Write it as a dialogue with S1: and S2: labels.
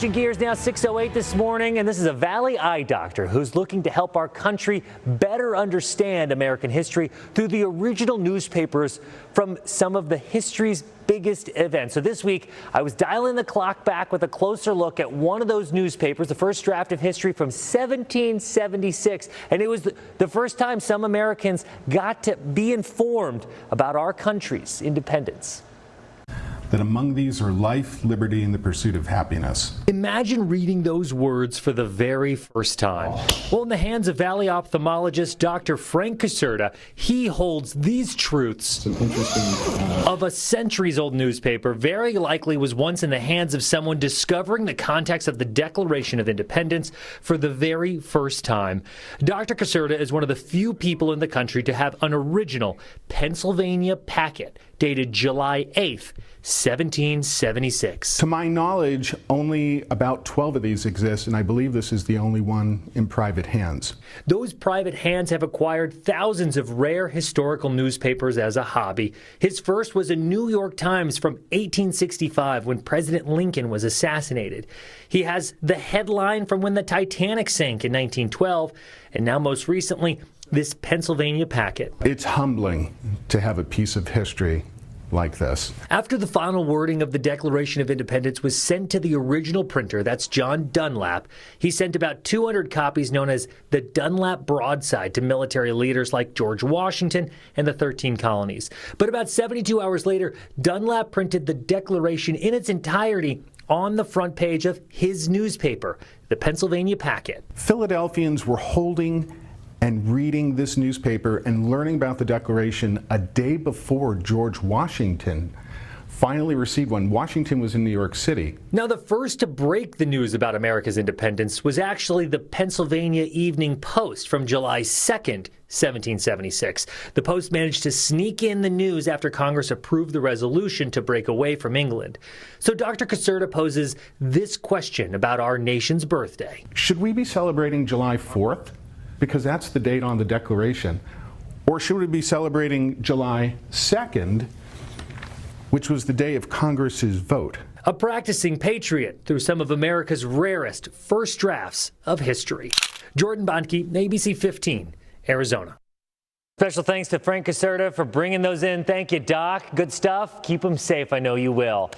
S1: Gears now 6:08 this morning, and this is a Valley eye doctor who's looking to help our country better understand American history through the original newspapers from some of the history's biggest events. So this week, I was dialing the clock back with a closer look at one of those newspapers, the first draft of history from 1776, and it was the first time some Americans got to be informed about our country's independence.
S2: That among these are life, liberty, and the pursuit of happiness.
S1: Imagine reading those words for the very first time. Well, in the hands of Valley ophthalmologist Dr. Frank Caserta, he holds these truths of a centuries-old newspaper very likely was once in the hands of someone discovering the context of the Declaration of Independence for the very first time. Dr. Caserta is one of the few people in the country to have an original Pennsylvania packet dated July 8th, 1776.
S2: To my knowledge, only about 12 of these exist, and I believe this is the only one in private hands.
S1: Those private hands have acquired thousands of rare historical newspapers as a hobby. His first was a New York Times from 1865 when President Lincoln was assassinated. He has the headline from when the Titanic sank in 1912, and now most recently, this Pennsylvania packet.
S2: It's humbling to have a piece of history like this.
S1: After the final wording of the Declaration of Independence was sent to the original printer, that's John Dunlap, he sent about 200 copies known as the Dunlap Broadside to military leaders like George Washington and the 13 colonies. But about 72 hours later, Dunlap printed the Declaration in its entirety on the front page of his newspaper, the Pennsylvania Packet.
S2: Philadelphians were holding and reading this newspaper and learning about the Declaration a day before George Washington finally received one. Washington was in New York City.
S1: Now, the first to break the news about America's independence was actually the Pennsylvania Evening Post from July 2nd, 1776. The Post managed to sneak in the news after Congress approved the resolution to break away from England. So Dr. Caserta poses this question about our nation's birthday.
S2: Should we be celebrating July 4th? Because that's the date on the Declaration. Or should we be celebrating July 2nd, which was the day of Congress's vote?
S1: A practicing patriot through some of America's rarest first drafts of history. Jordan Bonnke, ABC 15, Arizona. Special thanks to Frank Caserta for bringing those in. Thank you, Doc. Good stuff. Keep them safe. I know you will.